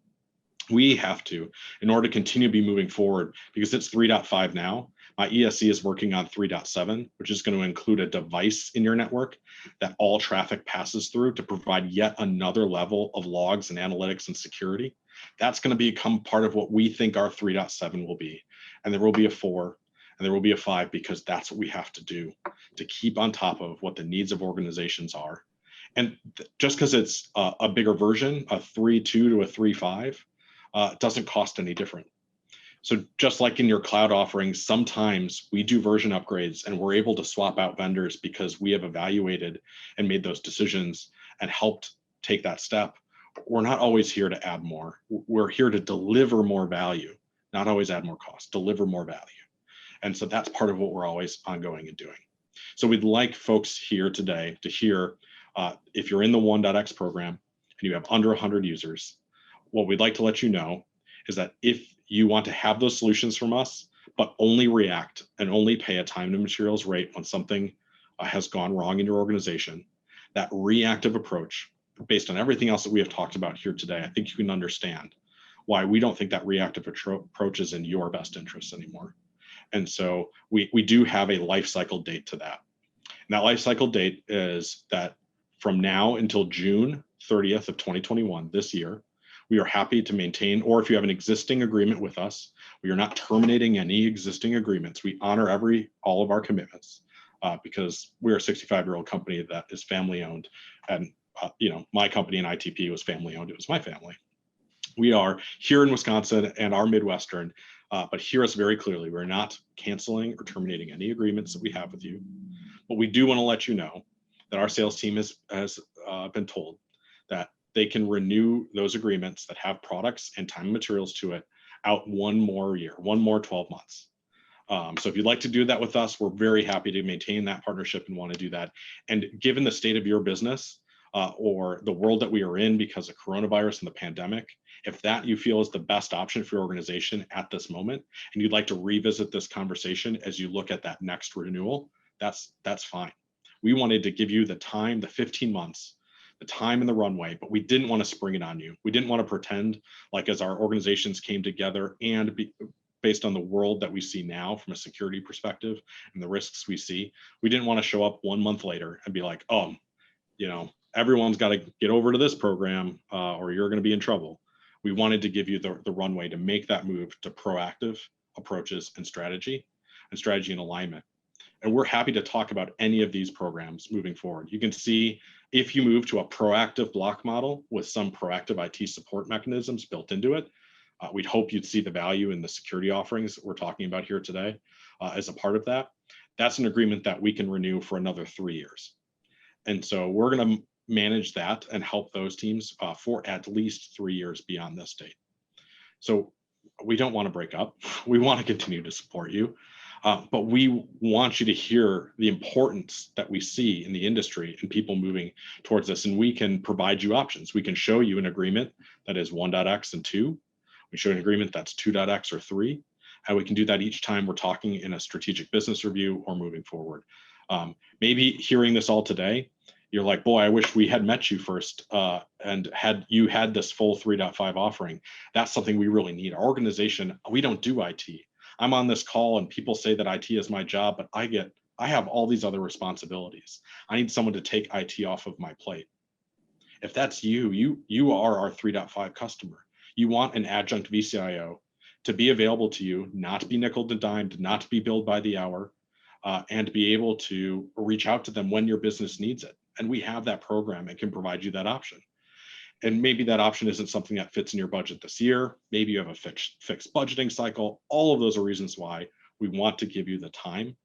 we have to, in order to continue to be moving forward, because it's 3.5 now. My ESC is working on 3.7, which is going to include a device in your network that all traffic passes through to provide yet another level of logs and analytics and security. That's going to become part of what we think our 3.7 will be. And there will be a 4 and there will be a 5 because that's what we have to do to keep on top of what the needs of organizations are. And just because it's a bigger version, a 3.2 to a 3.5, doesn't cost any different. So just like in your cloud offerings, sometimes we do version upgrades and we're able to swap out vendors because we have evaluated and made those decisions and helped take that step. We're not always here to add more. We're here to deliver more value, not always add more cost, deliver more value. And so that's part of what we're always ongoing and doing. So we'd like folks here today to hear, if you're in the 1.x program and you have under 100 users, what we'd like to let you know is that if you want to have those solutions from us, but only react and only pay a time and materials rate when something has gone wrong in your organization, that reactive approach, based on everything else that we have talked about here today, I think you can understand why we don't think that reactive approach is in your best interest anymore. And so we do have a life cycle date to that. And that life cycle date is that from now until June 30th of 2021, this year, we are happy to maintain, or if you have an existing agreement with us, we are not terminating any existing agreements. We honor all of our commitments because we're a 65-year-old company that is family owned. And my company in ITP was family owned. It was my family. We are here in Wisconsin and our Midwestern, but hear us very clearly. We're not canceling or terminating any agreements that we have with you. But we do want to let you know that our sales team has been told that they can renew those agreements that have products and time and materials to it out one more year, one more 12 months. So if you'd like to do that with us, we're very happy to maintain that partnership and want to do that. And given the state of your business or the world that we are in because of coronavirus and the pandemic, if that you feel is the best option for your organization at this moment, and you'd like to revisit this conversation as you look at that next renewal, that's fine. We wanted to give you the time, the 15 months, the time and the runway, but we didn't want to spring it on you. We didn't want to pretend like as our organizations came together and based on the world that we see now from a security perspective and the risks we see, we didn't want to show up 1 month later and be like, oh, everyone's got to get over to this program or you're going to be in trouble. We wanted to give you the runway to make that move to proactive approaches and strategy and alignment. And we're happy to talk about any of these programs moving forward. You can see if you move to a proactive block model with some proactive IT support mechanisms built into it, we'd hope you'd see the value in the security offerings that we're talking about here today as a part of that. That's an agreement that we can renew for another 3 years. And so we're going to manage that and help those teams for at least 3 years beyond this date. So we don't want to break up. We want to continue to support you. But we want you to hear the importance that we see in the industry and people moving towards this. And we can provide you options. We can show you an agreement that is 1.x and 2. We show an agreement that's 2.x or 3. And we can do that each time we're talking in a strategic business review or moving forward. Maybe hearing this all today, you're like, boy, I wish we had met you first and had this full 3.5 offering. That's something we really need. Our organization, we don't do IT. I'm on this call and people say that IT is my job, but I have all these other responsibilities. I need someone to take IT off of my plate. If that's you are our 3.5 customer. You want an adjunct VCIO to be available to you, not to be nickel and dimed, not to be billed by the hour, and be able to reach out to them when your business needs it. And we have that program and can provide you that option. And maybe that option isn't something that fits in your budget this year. Maybe you have a fixed budgeting cycle. All of those are reasons why we want to give you the time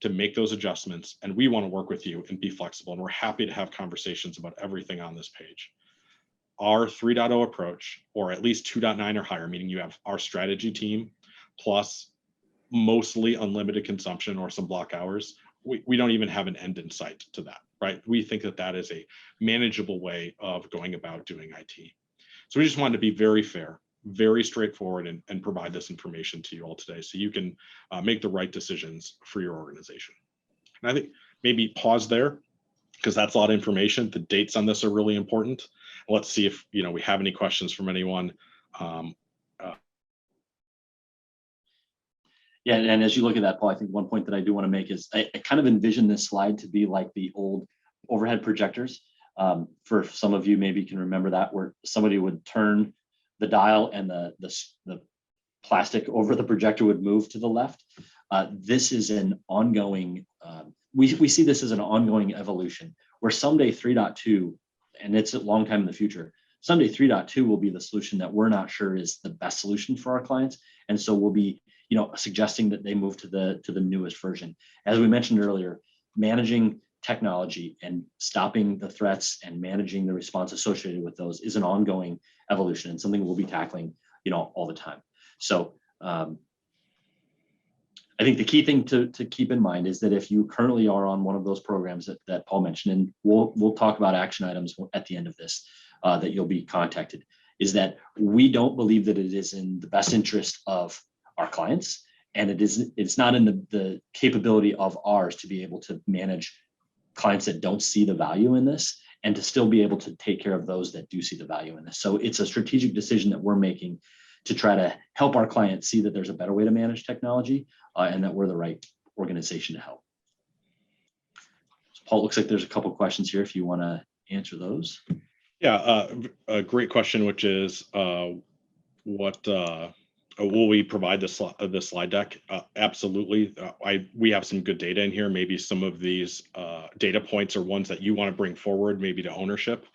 to make those adjustments. And we want to work with you and be flexible. And we're happy to have conversations about everything on this page. Our 3.0 approach, or at least 2.9 or higher, meaning you have our strategy team plus mostly unlimited consumption or some block hours. We don't even have an end in sight to that, right? We think that is a manageable way of going about doing IT. So we just wanted to be very fair, very straightforward, and provide this information to you all today so you can make the right decisions for your organization. And I think maybe pause there because that's a lot of information. The dates on this are really important. Let's see if we have any questions from anyone. Yeah, and as you look at that, Paul, I think one point that I do want to make is I kind of envision this slide to be like the old overhead projectors. For some of you, maybe can remember that, where somebody would turn the dial and the plastic over the projector would move to the left. This is an ongoing, we see this as an ongoing evolution where someday 3.2, and it's a long time in the future, someday 3.2 will be the solution that we're not sure is the best solution for our clients. And so we'll be suggesting that they move to the newest version. As we mentioned earlier, managing technology and stopping the threats and managing the response associated with those is an ongoing evolution and something we'll be tackling, all the time. So I think the key thing to keep in mind is that if you currently are on one of those programs that Paul mentioned, and we'll talk about action items at the end of this, that you'll be contacted, is that we don't believe that it is in the best interest of our clients, and it's not in the capability of ours to be able to manage clients that don't see the value in this and to still be able to take care of those that do see the value in this. So it's a strategic decision that we're making to try to help our clients see that there's a better way to manage technology and that we're the right organization to help. So Paul, it looks like there's a couple of questions here if you want to answer those. Yeah, a great question, which is will we provide this slide deck? Absolutely. We have some good data in here. Maybe some of these data points are ones that you want to bring forward, maybe to ownership,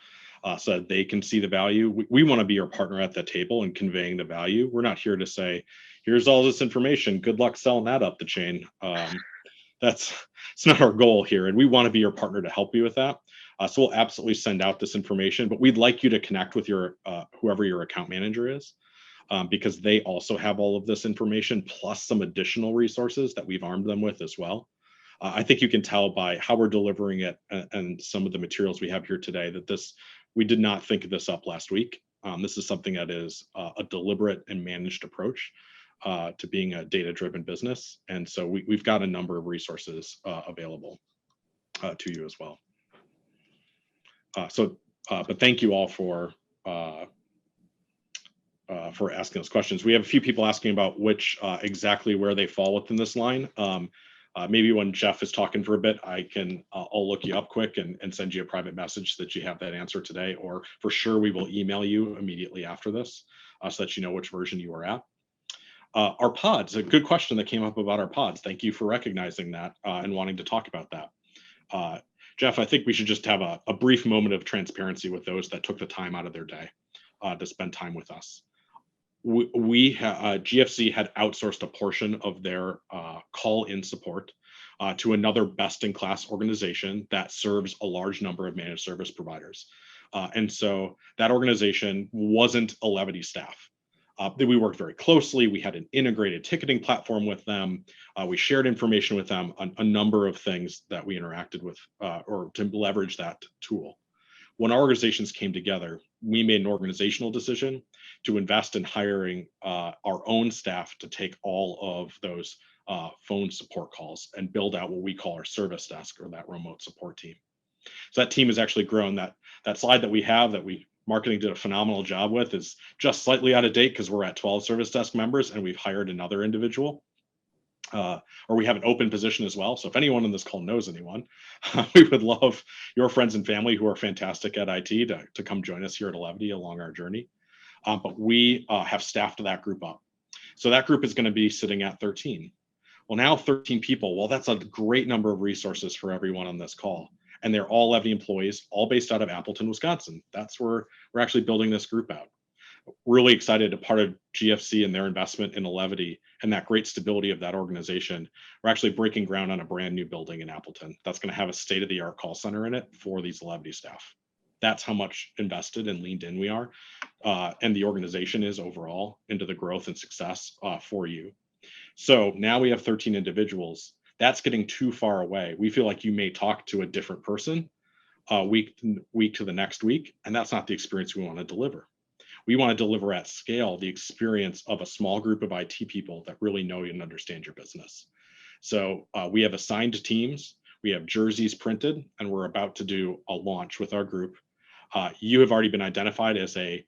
so that they can see the value. We want to be your partner at the table and conveying the value. We're not here to say, here's all this information, good luck selling that up the chain. It's not our goal here. And we want to be your partner to help you with that. So we'll absolutely send out this information, but we'd like you to connect with your whoever your account manager is, because they also have all of this information plus some additional resources that we've armed them with as well. I think you can tell by how we're delivering it and some of the materials we have here today that we did not think of this up last week. This is something that is a deliberate and managed approach to being a data-driven business. And so we've got a number of resources available to you as well. But thank you all for asking those questions. We have a few people asking about which exactly where they fall within this line. Maybe when Jeff is talking for a bit, I'll look you up quick and send you a private message so that you have that answer today, or for sure we will email you immediately after this so that you know which version you are at. Our pods, a good question that came up about our pods. Thank you for recognizing that and wanting to talk about that. Jeff, I think we should just have a brief moment of transparency with those that took the time out of their day to spend time with us. GFC had outsourced a portion of their call-in support to another best-in-class organization that serves a large number of managed service providers. And so that organization wasn't a Elevity staff. We worked very closely. We had an integrated ticketing platform with them. We shared information with them on a number of things that we interacted with or to leverage that tool. When our organizations came together, we made an organizational decision to invest in hiring our own staff to take all of those phone support calls and build out what we call our service desk, or that remote support team. So that team has actually grown. That slide that we have that marketing did a phenomenal job with is just slightly out of date because we're at 12 service desk members and we've hired another individual. Or we have an open position as well. So if anyone on this call knows anyone, we would love your friends and family who are fantastic at IT to come join us here at Elevity along our journey. But we have staffed that group up. So that group is going to be sitting at 13. Well, now 13 people, well, that's a great number of resources for everyone on this call. And they're all Elevity employees, all based out of Appleton, Wisconsin. That's where we're actually building this group out. Really excited to part of GFC and their investment in Elevity and that great stability of that organization. We're actually breaking ground on a brand new building in Appleton that's going to have a state-of-the-art call center in it for these Elevity staff. That's how much invested and leaned in we are, and the organization is overall into the growth and success for you. So now we have 13 individuals. That's getting too far away. We feel like you may talk to a different person week to the next week, and that's not the experience we want to deliver. We want to deliver at scale the experience of a small group of IT people that really know and understand your business. So we have assigned teams, we have jerseys printed, and we're about to do a launch with our group. You have already been identified as a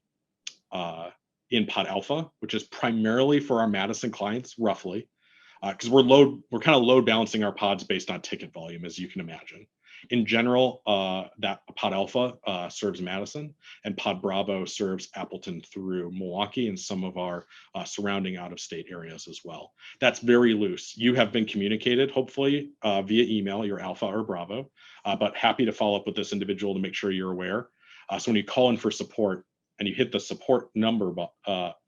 in pod alpha, which is primarily for our Madison clients, roughly, because we're kind of load balancing our pods based on ticket volume, as you can imagine. In general, that pod alpha serves Madison, and pod Bravo serves Appleton through Milwaukee and some of our surrounding out-of-state areas as well. That's very loose. You have been communicated, hopefully, via email, your alpha or Bravo, but happy to follow up with this individual to make sure you're aware. So when you call in for support and you hit the support number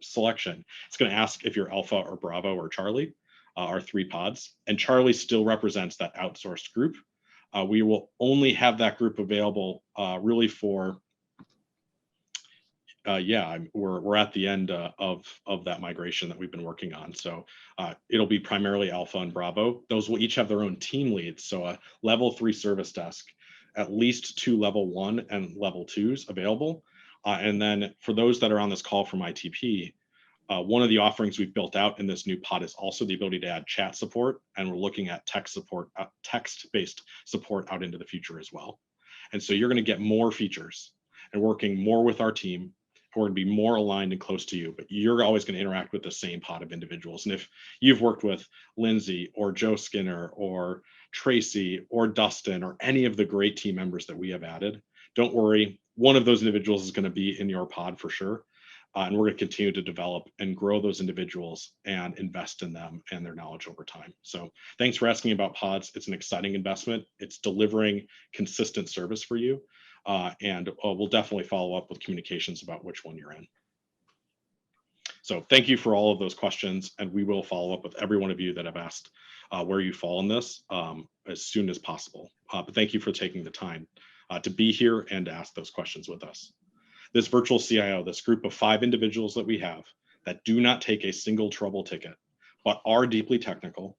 selection, it's going to ask if you're alpha or Bravo or Charlie, our 3 pods, and Charlie still represents that outsourced group. We will only have that group available really for, we're at the end of that migration that we've been working on. So it'll be primarily Alpha and Bravo. Those will each have their own team leads. So a level 3 service desk, at least 2 level 1 and level 2s available. And then for those that are on this call from ITP, one of the offerings we've built out in this new pod is also the ability to add chat support, and we're looking at text-based support out into the future as well. And so you're going to get more features and working more with our team. We're going to be more aligned and close to you, but you're always going to interact with the same pod of individuals. And if you've worked with Lindsay or Joe Skinner or Tracy or Dustin or any of the great team members that we have added, don't worry. One of those individuals is going to be in your pod for sure. And we're going to continue to develop and grow those individuals and invest in them and their knowledge over time. So thanks for asking about pods. It's an exciting investment. It's delivering consistent service for you. And we'll definitely follow up with communications about which one you're in. So thank you for all of those questions. And we will follow up with every one of you that have asked where you fall in this as soon as possible. But thank you for taking the time to be here and to ask those questions with us. This virtual CIO, this group of 5 individuals that we have that do not take a single trouble ticket, but are deeply technical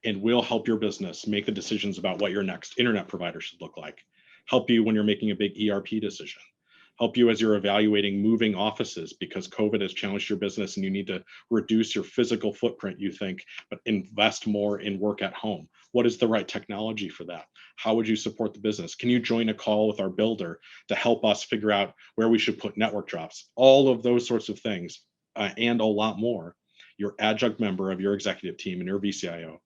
and will help your business make the decisions about what your next internet provider should look like, help you when you're making a big ERP decision, help you as you're evaluating moving offices because COVID has challenged your business and you need to reduce your physical footprint, you think, but invest more in work at home. What is the right technology for that? How would you support the business? Can you join a call with our builder to help us figure out where we should put network drops? All of those sorts of things and a lot more. Your adjunct member of your executive team and your VCIO,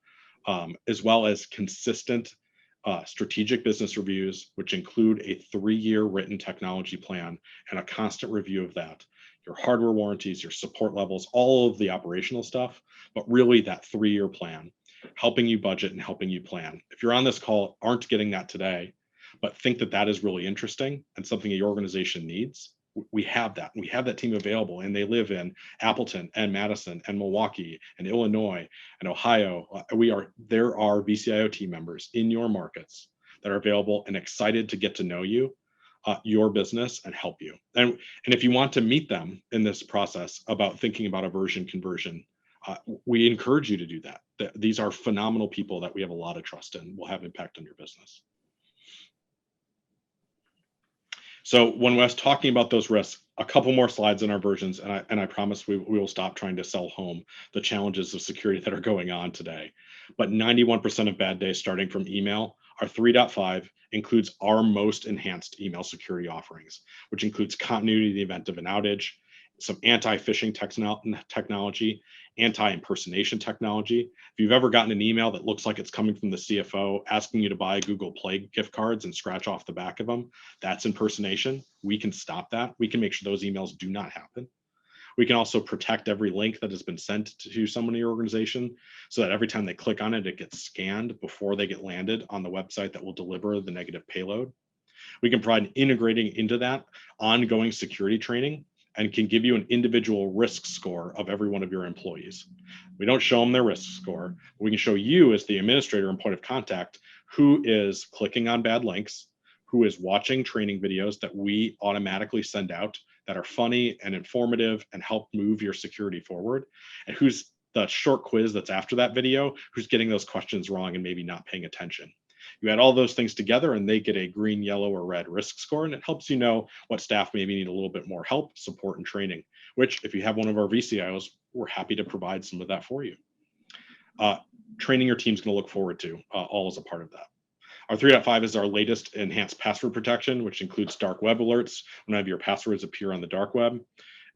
as well as consistent strategic business reviews, which include a 3-year written technology plan and a constant review of that, your hardware warranties, your support levels, all of the operational stuff, but really that 3-year plan, helping you budget and helping you plan. If you're on this call, aren't getting that today, but think that that is really interesting and something that your organization needs, we have that. We have that team available, and they live in Appleton and Madison and Milwaukee and Illinois and Ohio. There are VCIO team members in your markets that are available and excited to get to know you, your business, and help you. And if you want to meet them in this process about thinking about a version conversion, we encourage you to do that. These are phenomenal people that we have a lot of trust in, will have impact on your business. So when I was talking about those risks, a couple more slides in our versions, and I promise we will stop trying to sell home the challenges of security that are going on today. But 91% of bad days starting from email, our 3.5 includes our most enhanced email security offerings, which includes continuity in the event of an outage, some anti-phishing technology, anti-impersonation technology. If you've ever gotten an email that looks like it's coming from the CFO asking you to buy Google Play gift cards and scratch off the back of them, that's impersonation. We can stop that. We can make sure those emails do not happen. We can also protect every link that has been sent to someone in your organization so that every time they click on it, it gets scanned before they get landed on the website that will deliver the negative payload. We can provide integrating into that ongoing security training and can give you an individual risk score of every one of your employees. We don't show them their risk score. We can show you as the administrator and point of contact who is clicking on bad links, who is watching training videos that we automatically send out that are funny and informative and help move your security forward, and who's the short quiz that's after that video, who's getting those questions wrong and maybe not paying attention. You add all those things together and they get a green, yellow, or red risk score, and it helps you know what staff maybe need a little bit more help, support, and training, which if you have one of our VCIOs, we're happy to provide some of that for you. Training your team's gonna look forward to, all as a part of that. Our 3.5 is our latest enhanced password protection, which includes dark web alerts whenever your passwords appear on the dark web.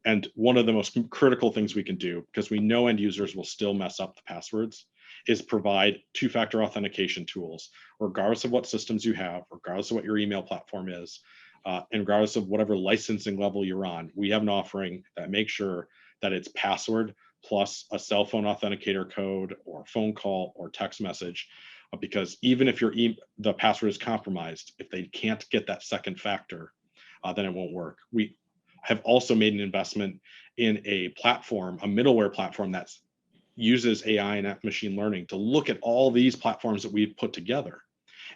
And one of the most critical things we can do, because we know end users will still mess up the passwords, is provide 2-factor authentication tools, regardless of what systems you have, regardless of what your email platform is, and regardless of whatever licensing level you're on. We have an offering that makes sure that it's password plus a cell phone authenticator code or phone call or text message, because even if the password is compromised, if they can't get that second factor, then it won't work. We have also made an investment in a platform, a middleware platform that uses AI and machine learning to look at all these platforms that we've put together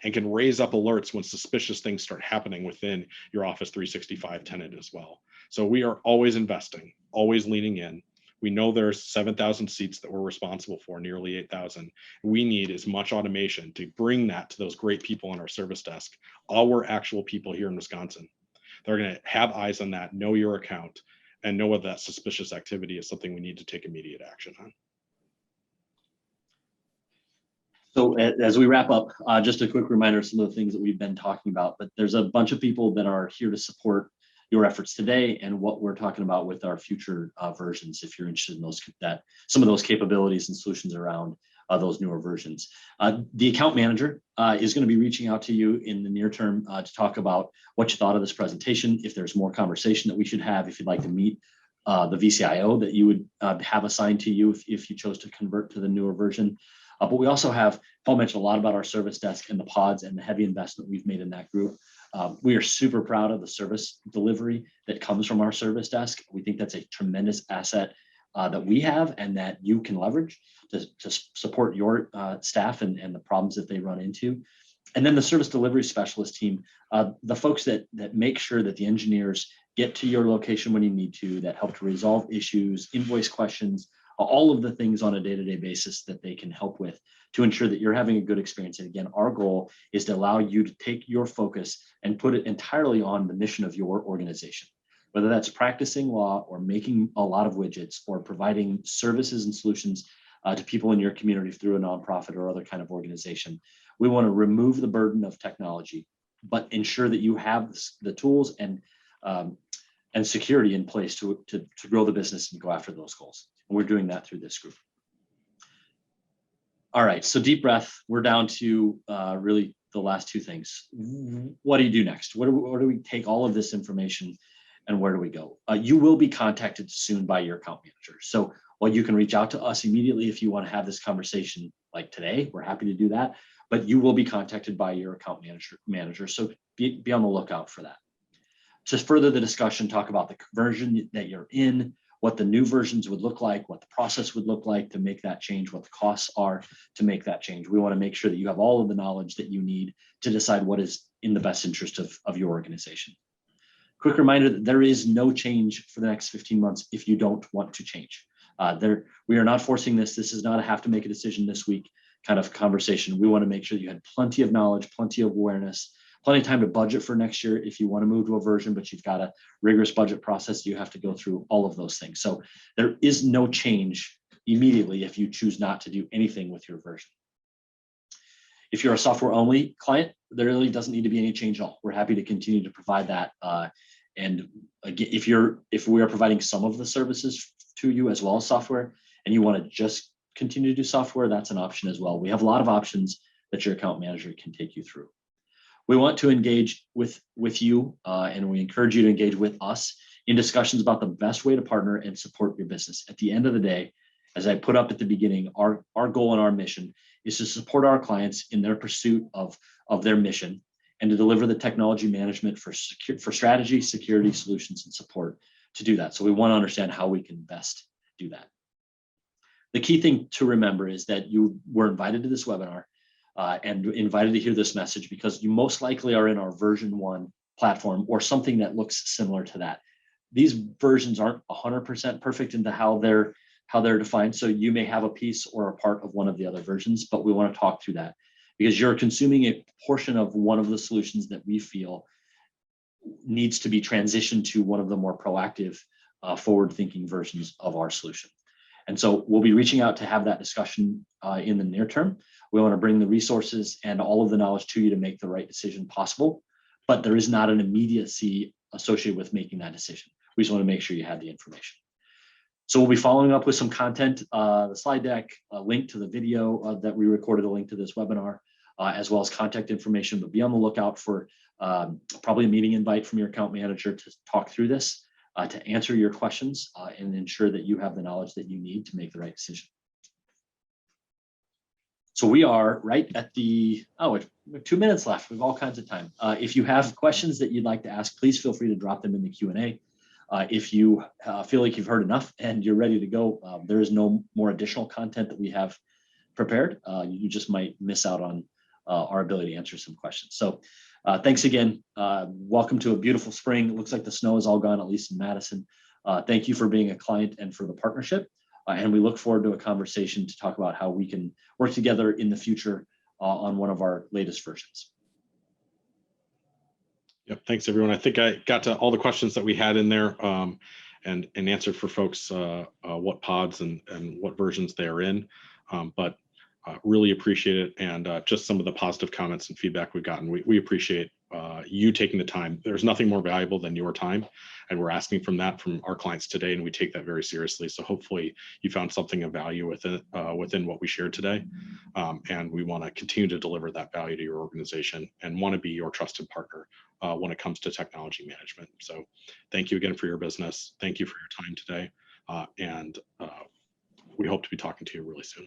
and can raise up alerts when suspicious things start happening within your Office 365 tenant as well. So we are always investing, always leaning in. We know there's 7,000 seats that we're responsible for, nearly 8,000. We need as much automation to bring that to those great people on our service desk, our actual people here in Wisconsin. They're going to have eyes on that, know your account, and know whether that suspicious activity is something we need to take immediate action on. So as we wrap up, just a quick reminder of some of the things that we've been talking about, but there's a bunch of people that are here to support your efforts today and what we're talking about with our future versions, if you're interested in some of those capabilities and solutions around those newer versions. The account manager is going to be reaching out to you in the near term to talk about what you thought of this presentation, if there's more conversation that we should have, if you'd like to meet the VCIO that you would have assigned to you if you chose to convert to the newer version. But we also have, Paul mentioned a lot about our service desk and the pods and the heavy investment we've made in that group. We are super proud of the service delivery that comes from our service desk. We think that's a tremendous asset that we have and that you can leverage to support your staff and the problems that they run into. And then the service delivery specialist team, the folks that make sure that the engineers get to your location when you need to, that help to resolve issues, invoice questions, all of the things on a day-to-day basis that they can help with to ensure that you're having a good experience. And again, our goal is to allow you to take your focus and put it entirely on the mission of your organization, whether that's practicing law or making a lot of widgets or providing services and solutions to people in your community through a nonprofit or other kind of organization. We want to remove the burden of technology, but ensure that you have the tools and security in place to grow the business and go after those goals. And we're doing that through this group. All right, so deep breath. We're down to really the last two things. What do you do next? Where do we take all of this information and where do we go? You will be contacted soon by your account manager. So while you can reach out to us immediately if you want to have this conversation like today, we're happy to do that, but you will be contacted by your account manager. So be on the lookout for that. To further the discussion, talk about the version that you're in, what the new versions would look like, what the process would look like to make that change, what the costs are to make that change. We want to make sure that you have all of the knowledge that you need to decide what is in the best interest of your organization. Quick reminder that there is no change for the next 15 months if you don't want to change. We are not forcing this. This is not a have to make a decision this week kind of conversation. We want to make sure that you had plenty of knowledge, plenty of awareness, plenty of time to budget for next year if you want to move to a version, but you've got a rigorous budget process. You have to go through all of those things. So there is no change immediately if you choose not to do anything with your version. If you're a software only client, there really doesn't need to be any change at all. We're happy to continue to provide that. And again, if we are providing some of the services to you as well as software, and you want to just continue to do software, that's an option as well. We have a lot of options that your account manager can take you through. We want to engage with you, and we encourage you to engage with us in discussions about the best way to partner and support your business. At the end of the day, as I put up at the beginning, our goal and our mission is to support our clients in their pursuit of their mission and to deliver the technology management for strategy, security, solutions, and support to do that. So we want to understand how we can best do that. The key thing to remember is that you were invited to this webinar and invited to hear this message because you most likely are in our version 1 platform or something that looks similar to that. These versions aren't 100% perfect into how they're defined. So you may have a piece or a part of one of the other versions, but we want to talk through that because you're consuming a portion of one of the solutions that we feel needs to be transitioned to one of the more proactive, forward-thinking versions of our solution. And so we'll be reaching out to have that discussion in the near term. We want to bring the resources and all of the knowledge to you to make the right decision possible, but there is not an immediacy associated with making that decision. We just want to make sure you have the information. So we'll be following up with some content, the slide deck, a link to the video that we recorded, a link to this webinar, as well as contact information, but be on the lookout for probably a meeting invite from your account manager to talk through this, to answer your questions and ensure that you have the knowledge that you need to make the right decision. So we are right at we have 2 minutes left. We have all kinds of time. If you have questions that you'd like to ask, please feel free to drop them in the Q&A. If you feel like you've heard enough and you're ready to go, there is no more additional content that we have prepared. You just might miss out on our ability to answer some questions. So thanks again. Welcome to a beautiful spring. It looks like the snow is all gone, at least in Madison. Thank you for being a client and for the partnership. And we look forward to a conversation to talk about how we can work together in the future on one of our latest versions. Yep, thanks everyone. I think I got to all the questions that we had in there and answered for folks what pods and what versions they are in. But really appreciate it, and just some of the positive comments and feedback we've gotten. We appreciate you taking the time. There's nothing more valuable than your time, and we're asking from our clients today, and we take that very seriously. So hopefully you found something of value within what we shared today, and we want to continue to deliver that value to your organization and want to be your trusted partner when it comes to technology management. So thank you again for your business. Thank you for your time today, and we hope to be talking to you really soon.